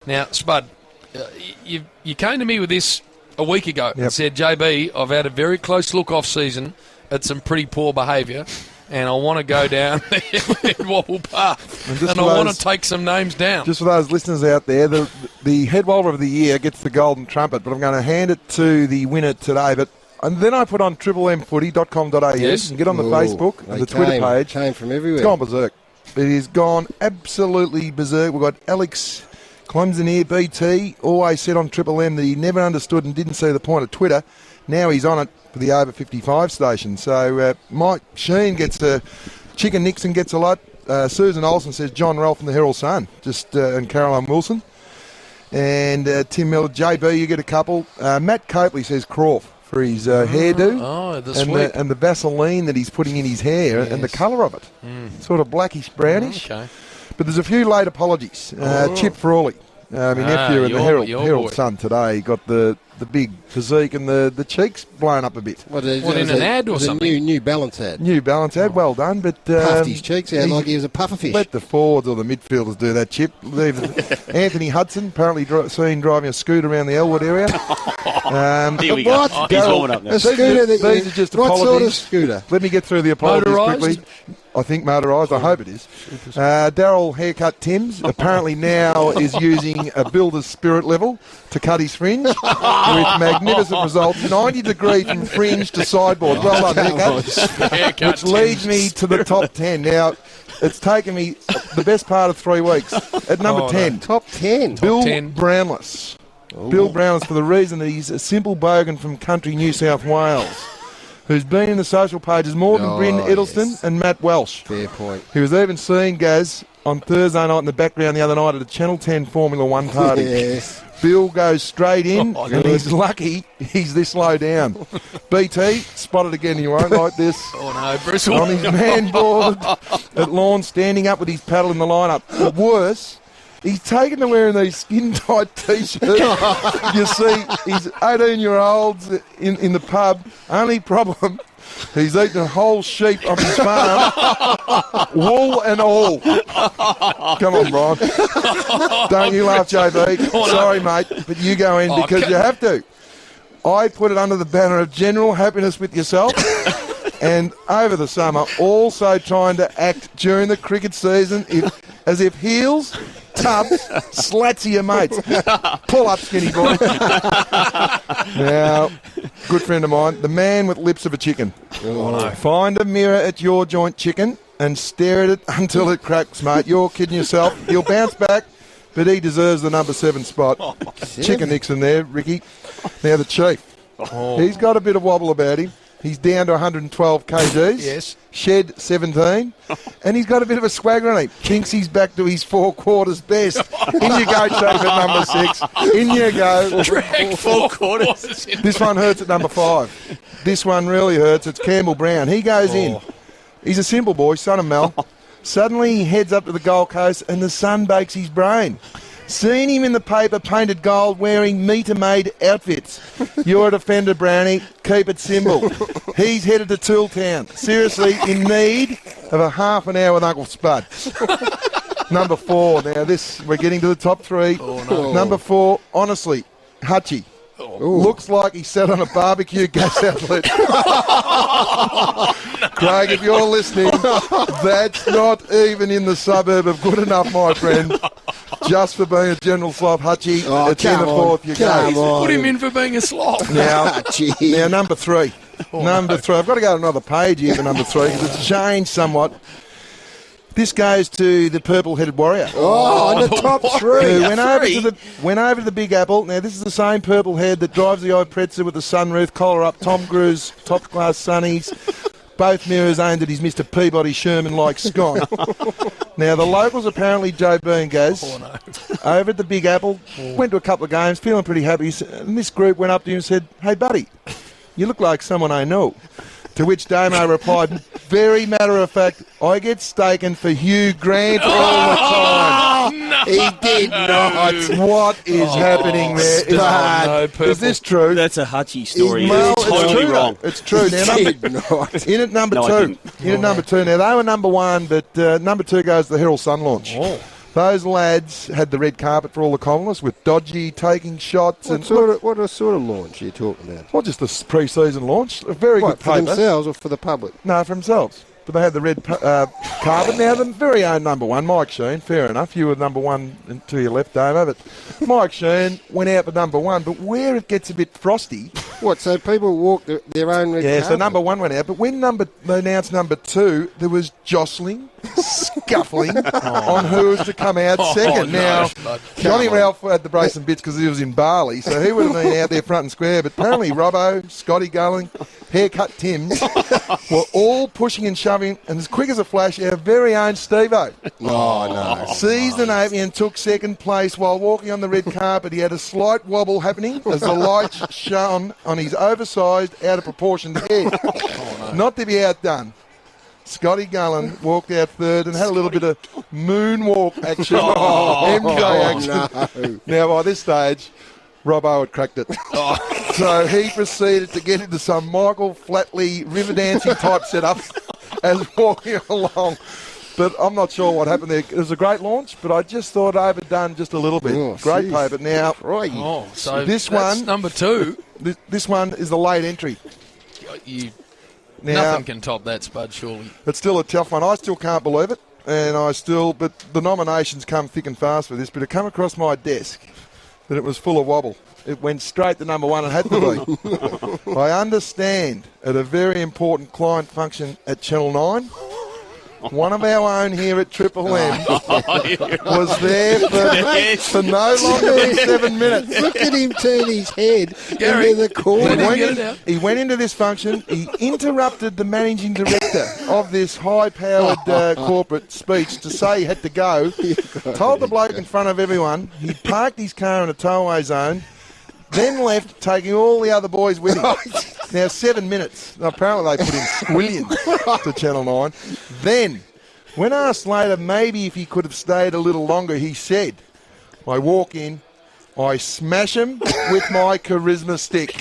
Now, Spud, you came to me with this a week ago and said, JB, I've had a very close look off season at some pretty poor behaviour, and I want to go down the Headwobble path, and I want to take some names down. Just for those listeners out there, the Headwobbler of the Year gets the golden trumpet, but I'm going to hand it to the winner today. And then I put on triplemmfooty.com.au and get on the Facebook and the Twitter page. Came from everywhere. It's gone berserk. It has gone absolutely berserk. We've got Alex Clemson here, BT, always said on Triple M that he never understood and didn't see the point of Twitter. Now he's on it for the over 55 station. So Mike Sheen gets a, Chicken Nixon gets a lot. Susan Olsen says John Ralph from the Herald Sun, and Caroline Wilson. And Tim Miller, JB, you get a couple. Matt Copley says Croft for his hairdo. Oh, the sweep. And the Vaseline that he's putting in his hair and the colour of it. Sort of blackish brownish. Okay. But there's a few late apologies. Chip Frawley, my nephew in the Herald Sun today, got the big physique and the cheeks blown up a bit. What in an ad or something? New Balance ad. New Balance ad, well done. But puffed his cheeks out like he was a pufferfish. Let the forwards or the midfielders do that, Chip. Anthony Hudson, apparently seen driving a scooter around the Elwood area. Here we go. He's warming up now. A scooter these are just what apologies. sort of scooter? Let me get through the apologies Motorised? quickly. I think motorised. I hope it is. Daryl Haircut Timms apparently now is using a builder's spirit level to cut his fringe with magnificent results. 90 degree from fringe to sideboard. Well done, Haircut. Which leads me to the top 10. Now, it's taken me the best part of 3 weeks. At number 10. Top 10. Bill Brownless. Bill Brownless, for the reason that he's a simple bogan from country New South Wales, who's been in the social pages more than Bryn Eddleston and Matt Welsh. Fair point. He was even seen, Gaz, on Thursday night in the background the other night at a Channel 10 Formula 1 party. Yes. Bill goes straight in, and he's lucky he's this low down. BT, spotted again, he won't like this. Oh no, Bristle. On his man board at lawn, standing up with his paddle in the lineup. But worse, he's taken to wearing these skin-tight T-shirts. You see, he's 18-year-olds in the pub. Only problem, he's eaten a whole sheep off his farm, wool and all. Come on, Brian. Don't you laugh, JB. Sorry, mate, but you go in because you have to. I put it under the banner of general happiness with yourself. And over the summer, also trying to act during the cricket season as if heels, tubs, slats are your mates. Pull up, skinny boy. Now, good friend of mine, the man with lips of a chicken. Oh, no. Find a mirror at your joint chicken and stare at it until it cracks, mate. You're kidding yourself. He'll bounce back, but he deserves the number 7 spot. Chicken Nixon there, Ricky. Now the Chief. He's got a bit of wobble about him. He's down to 112 kgs. Yes. Shed 17. And he's got a bit of a swagger on him. Thinks he's back to his 4 quarters best. In you go, Chief, at number 6. In you go. Drag 4 quarters. This one hurts at number 5. This one really hurts. It's Campbell Brown. He goes in. He's a simple boy, son of Mel. Suddenly he heads up to the Gold Coast and the sun bakes his brain. Seen him in the paper painted gold wearing meter-made outfits. You're a defender, Brownie. Keep it simple. He's headed to Tooltown. Seriously, in need of a half an hour with Uncle Spud. Number 4. Now, we're getting to the top 3. Oh, no. Number 4, honestly, Hutchy. Looks like he sat on a barbecue gas outlet. Craig, if you're listening, that's not even in the suburb of good enough, my friend. Just for being a general slop, Hutchy. It's in the 4th, you go. Put him in for being a slop. Now, number 3. Number 3. I've got to go to another page here for number 3 because it's changed somewhat. This goes to the purple-headed warrior. On the top 3. Who went over to the Big Apple. Now, this is the same purple head that drives the old Pretzer with the sunroof, collar up, Tom Cruise, top-class sunnies. Both mirrors aimed at his Mr. Peabody Sherman-like scone. Now, the locals, apparently, Joe Byrne goes over at the Big Apple, went to a couple of games, feeling pretty happy. And this group went up to him and said, "Hey, buddy, you look like someone I know." To which Damo replied, very matter of fact, "I get staken for Hugh Grant all the time." No. He did not. What is happening there? Is this true? That's a Hutchy story. Well, It's totally true, wrong. It's true. Now, in at number 2. In at number 2. Now, they were number 1, but number 2 goes to the Herald Sun launch. Those lads had the red carpet for all the columnists with Dodgy taking shots. What sort of launch are you talking about? Well, just the pre-season launch. A very good for paper. themselves or for the public? No, for themselves. But they had the red carpet. Now, the very own number one, Mike Sheen, fair enough. You were number one to your left, Damo. But Mike Sheen went out for number one. But where it gets a bit frosty... What, so people walk their own red carpet? Yeah, so number one went out. But when they announced number two, there was jostling, scuffling on who was to come out second. Now, Johnny Ralph had the brace and bits because he was in Bali, so he would have been out there front and square. But apparently Robbo, Scotty Gulling, Haircut Timms were all pushing and shoving, and as quick as a flash, our very own Steve-O. Oh, no. Seized an opening and took second place while walking on the red carpet. He had a slight wobble happening as the lights shone on his oversized, out-of-proportioned head. Not to be outdone. Scotty Gullen walked out third and had a little bit of moonwalk action. MJ action. No. Now, by this stage, Robbo had cracked it. So he proceeded to get into some Michael Flatley river dancing type setup as walking along. But I'm not sure what happened there. It was a great launch, but I just thought overdone just a little bit. Oh, great geez. paper. Now, So this that's one, number two. This one is the late entry. Now, Nothing can top that, Spud, surely. it's still a tough one. I still can't believe it. But the nominations come thick and fast for this, but it come across my desk that it was full of wobble. It went straight to number one and had to be. I understand at a very important client function at Channel 9, one of our own here at Triple M was there for no longer than 7 minutes. Look at him turn his head Gary, into the corner. He went into this function. He interrupted the managing director of this high-powered corporate speech to say he had to go. Told the bloke in front of everyone. He parked his car in a towaway zone, then left, taking all the other boys with him. Now, 7 minutes. Apparently they put in squillions to Channel 9. Then, when asked later maybe if he could have stayed a little longer, he said, I walk in, I smash him with my charisma stick.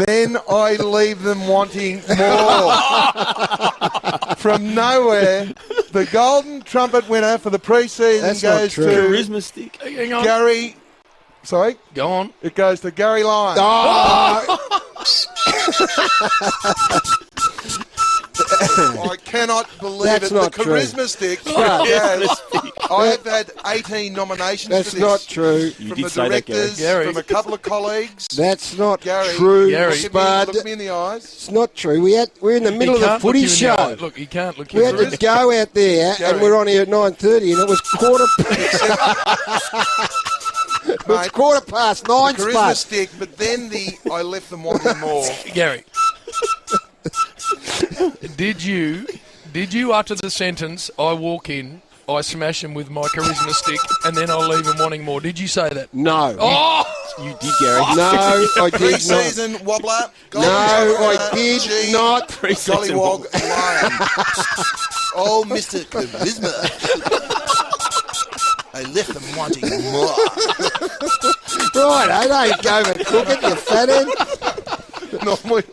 Then I leave them wanting more. From nowhere, the golden trumpet winner for the pre-season goes to Charisma stick. Hang on. Gary... Sorry? Go on. It goes to Gary Lyon. I cannot believe That's it. not the true. charisma stick. I've had 18 nominations That's for this. not true. You From did the say that, directors, Gary. from a couple of colleagues. That's not Gary, true, Gary. Spud. Look me in the eyes. It's not true. We're in the middle of the footy show. Look, he can't look you We in had the to go out there, Gary. and we're on here at 9:30, and it was Mate, quarter past 9, charisma Spud. stick, but then I left them wanting more. Gary. Did you utter the sentence, I walk in, I smash him with my charisma stick, and then I'll leave him wanting more? Did you say that? No. Oh! You did, Gary. No, I did not. Pre-season wobbler. No, I did not. Gollywog Lion. Oh, Mr. Charisma. I left them wanting more. Right, I don't go and cook it, you fathead. Normally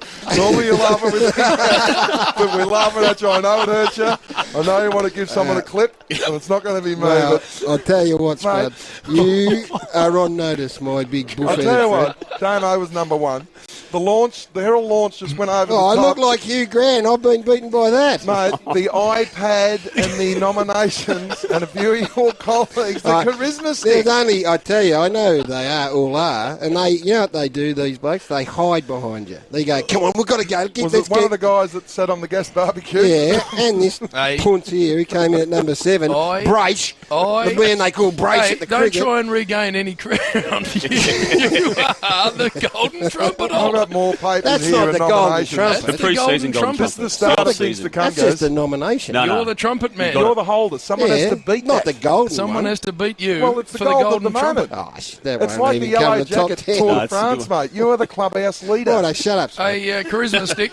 you're laughing with me, but we're laughing at you. I know it hurts you. I know you want to give someone a clip, and it's not going to be me. Well, But I'll tell you what, Spud. You are on notice, my big bullheaded I'll tell you friend. what, Damo was number one. The Herald launch just went over Oh, I the top. look like Hugh Grant. I've been beaten by that. Mate, the iPad and the nominations and a few of your colleagues, the charisma stick. There's only, I tell you, I know who they all are, and they, you know what they do, these blokes? They hide behind you. They go, come on, we've got to go. Was it one of the guys that sat on the guest barbecue? Yeah, and this Hey. punce here, he came in at number 7. Brace. The man they call Brace at the don't cricket. try and regain any ground. You are the golden trumpet I've holder. got more papers That's here not and the golden nominations. trumpet. The The pre-season golden golden trumpet. Just trumpet. the start of Start things to season. come, That's just a guys. nomination. No, You're the trumpet man. You're the holder. Someone has to beat not that. the golden Someone one. has to beat you Well, it's the for the gold at golden the trumpet. moment. Oh, that It's won't like the even come Yellow to the top Jacket 10. Tour No, de it's a France, good mate. You are the clubhouse leader. Righto, shut up, Spud. A charisma stick.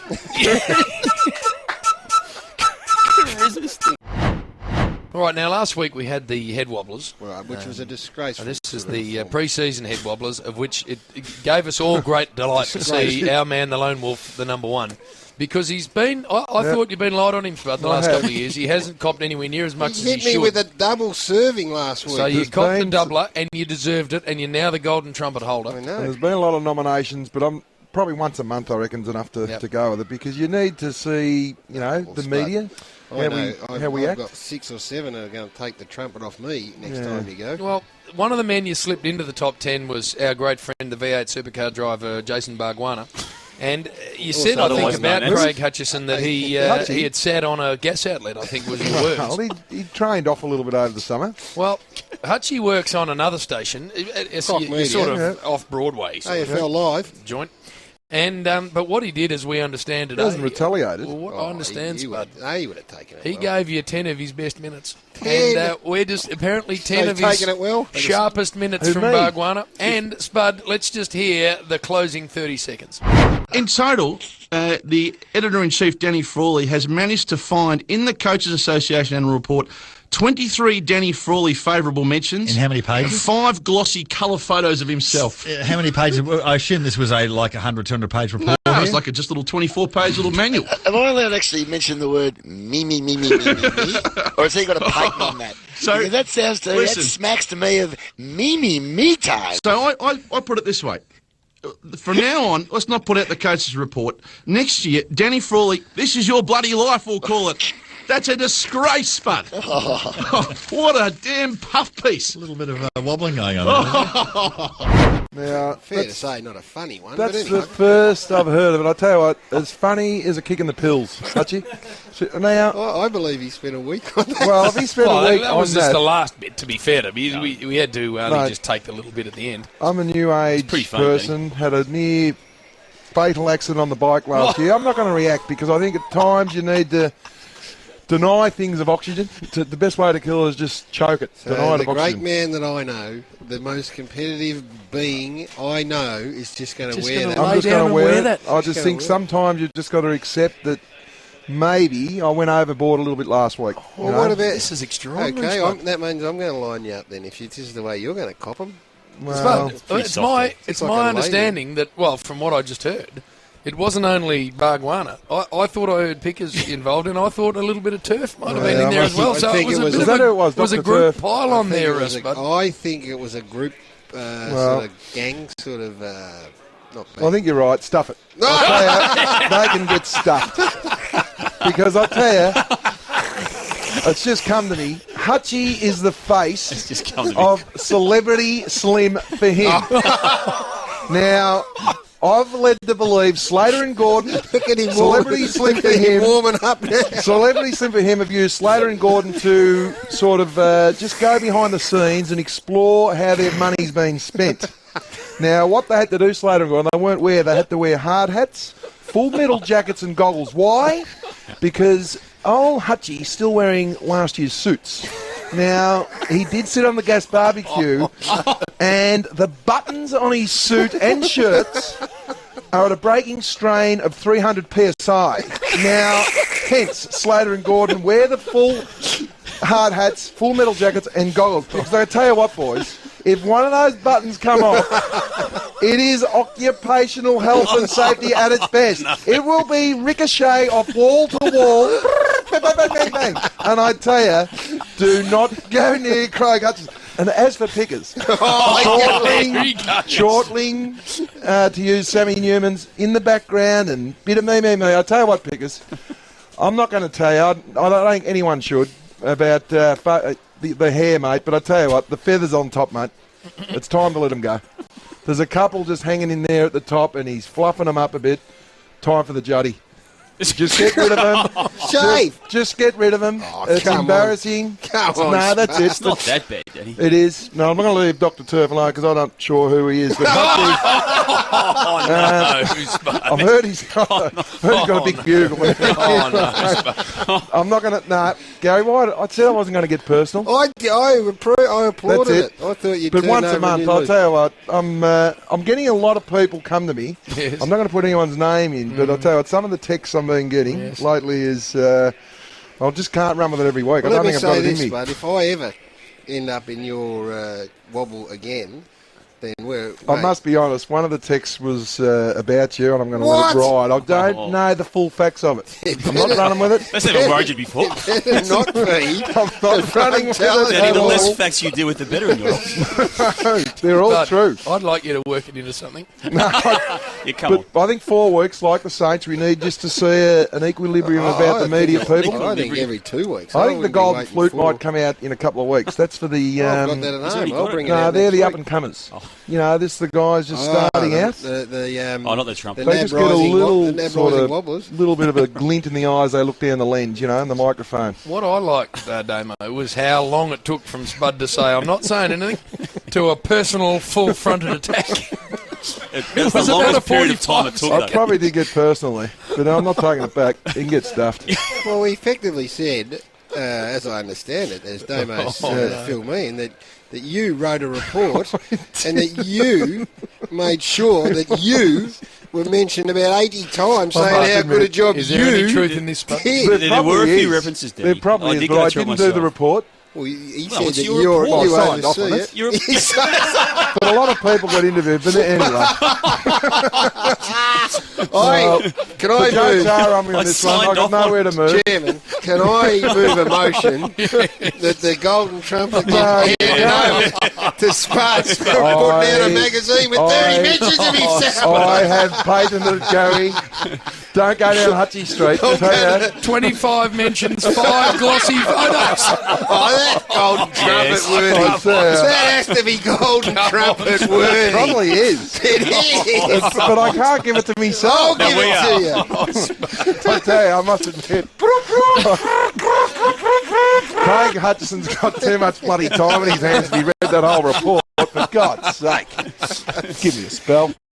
All All right, now last week we had the Headwobblers. Right, which was a disgrace. This is the pre-season Headwobblers, of which it gave us all great delight to see our man, the Lone Wolf, the number one. Because he's been, I thought you'd been light on him for the last couple of years. He hasn't copped anywhere near as much as he should. He hit me with a double serving last week. So you copped the doubler and you deserved it, and you're now the golden trumpet holder. I know. There's been a lot of nominations, but I'm probably once a month, I reckon, is enough to go with it, because you need to see, the media, how we act. I've got 6 or 7 that are going to take the trumpet off me next time you go. Well, one of the men you slipped into the top 10 was our great friend, the V8 supercar driver, Jason Barguana. And you said, I think, about Craig Hutchison that he had sat on a gas outlet, I think was your words. Well, he trained off a little bit over the summer. Well, Hutchy works on another station. You're sort of off Broadway. AFL Live. Joint. And but what he did, as we understand today... He hasn't retaliated. Well, what I understand, Spud, he would have taken it. He gave you 10 of his best minutes. 10? And we're just apparently 10 of his sharpest minutes from Barguana. And, Spud, let's just hear the closing 30 seconds. In total, the Editor-in-Chief, Danny Frawley, has managed to find in the Coaches Association annual report 23 Danny Frawley favourable mentions. In how many pages? 5 glossy colour photos of himself. How many pages? I assume this was a 100, 200 page report. No, it was like just a little 24-page little manual. Am I allowed to actually mention the word me? Or has he got a patent on that? So because that sounds that smacks to me of me time. So I put it this way. From now on, let's not put out the coach's report. Next year, Danny Frawley, this is your bloody life, we'll call it. That's a disgrace, Spud. Oh, what a damn puff piece. A little bit of wobbling going on. Now, fair to say, not a funny one. That's the first I've heard of it. I'll tell you what, as funny as a kick in the pills, Hutchy. Now, I believe he spent a week on that. Well, if he spent a week that on was just the last bit, to be fair to him. We had to just take the little bit at the end. I'm a new age person, had a near fatal accident on the bike last year. I'm not going to react because I think at times you need to deny things of oxygen. The best way to kill is just choke it. So deny it the of oxygen. great man that I know, the most competitive being I know, is just going to wear that. I'm just going to wear that. I just think sometimes you've just got to accept that maybe I went overboard a little bit last week. Well, what about... This is extraordinary. Okay, that means I'm going to line you up then if this is the way you're going to cop them. Well, it's my understanding that, well, from what I just heard, it wasn't only Barguana. I thought I heard Pickers involved, and I thought a little bit of turf might have been in there as well. So it was a group pile on there, I think it was a group sort of gang sort of... not bad. I think you're right. Stuff it. I'll tell you, they can get stuffed. Because I'll tell you, it's just come to me. Hutchy is the face of Celebrity Slim for him. Now... I've led to believe Slater and Gordon, look at him Celebrity Slim for him, warming up now. Celebrity Slim for him have used Slater and Gordon to sort of just go behind the scenes and explore how their money's been spent. Now, what they had to do, Slater and Gordon, they had to wear hard hats, full metal jackets and goggles. Why? Because old Hutchy's still wearing last year's suits. Now, he did sit on the gas barbecue, and the buttons on his suit and shirts are at a breaking strain of 300 PSI. Now, hence, Slater and Gordon wear the full hard hats, full metal jackets, and goggles. Because I tell you what, boys, if one of those buttons come off, it is occupational health and safety at its best. It will be ricochet off wall to wall. Bang, bang, bang, bang, bang. And I tell you, do not go near Craig Hutchison. And as for Pickers, chortling, to use Sammy Newman's in the background and bit of me. I tell you what, Pickers, I'm not going to tell you, I don't think anyone should, about the hair, mate, but I tell you what, the feathers on top, mate, it's time to let them go. There's a couple just hanging in there at the top, and he's fluffing them up a bit. Time for the Juddy. Just get rid of them. Shave. Just get rid of them. Oh, it's embarrassing. No, that's it. It's not that bad, Daddy. It is. No, I'm not going to leave Dr. Turf alone because I'm not sure who he is. But I've heard he's got a big bugle. I'm not going to... No, Gary, I said I wasn't going to get personal. I applauded it. I thought you'd But once a month, I'll tell you what, I'm getting a lot of people come to me. Yes. I'm not going to put anyone's name in, but I'll tell you what, some of the texts I'm been getting lately is, I just can't run with it every week. Well, I don't let me think I've got say it in this, me. but if I ever end up in your wobble again, then I must be honest, one of the texts was about you, and I'm going to let What? it ride. I don't know the full facts of it. I'm not running with it. That's never worried you before. better not be. I'm not running with telling it. you, at The all. less facts you deal with, the better in your life. They're all But true. I'd like you to work it into something. Yeah, come on. But I think 4 weeks, like the Saints, we need just to see an equilibrium about the media people. I think every 2 weeks. I think the wouldn't be Golden waiting Flute for- might come out in a couple of weeks. That's for the... I've got that at home. I'll bring it no, out they're next the week. up-and-comers. You know, this the guys just starting out. Not the trumpet. They just get a little the sort of wobblers. little bit of a glint in the eyes. They look down the lens, and the microphone. What I liked, Damo, was how long it took from Spud to say, I'm not saying anything, to a personal full-fronted attack. That's the was about longest a period of time it took. I probably did get personally, but I'm not taking it back. He can get stuffed. Well, we effectively said, as I understand it, as Damo's filled me in, that you wrote a report and that you made sure that you were mentioned about 80 times I saying must how admit, good a job Is there any you truth in this, Spud? did. There were a few is. references there. There probably is, did but go I through it didn't do the myself. report. Well, he Well, said it's that your you report. Signed off on oversee it. it. You're But a lot of people got interviewed. But anyway, Can I Joe move, Tar on me on this one. signed I got off on nowhere to move. Chairman, can I move a motion that the Golden Trumpet No, get handed over to Spud for putting out a magazine with 30 mentions of himself? I have patented it, Gary. Don't go down Hutchy Street. I'll tell you that. 25 mentions, 5 glossy photos. Oh, that Golden Trumpet worthy. I'll tell you. That has to be Golden Trumpet worthy. Probably is. It is. But I can't give it to I'll myself. give we it are. to you. I tell you, I must admit. Craig Hutchison's got too much bloody time in his hands to be read that whole report. For God's sake. Give me a spell.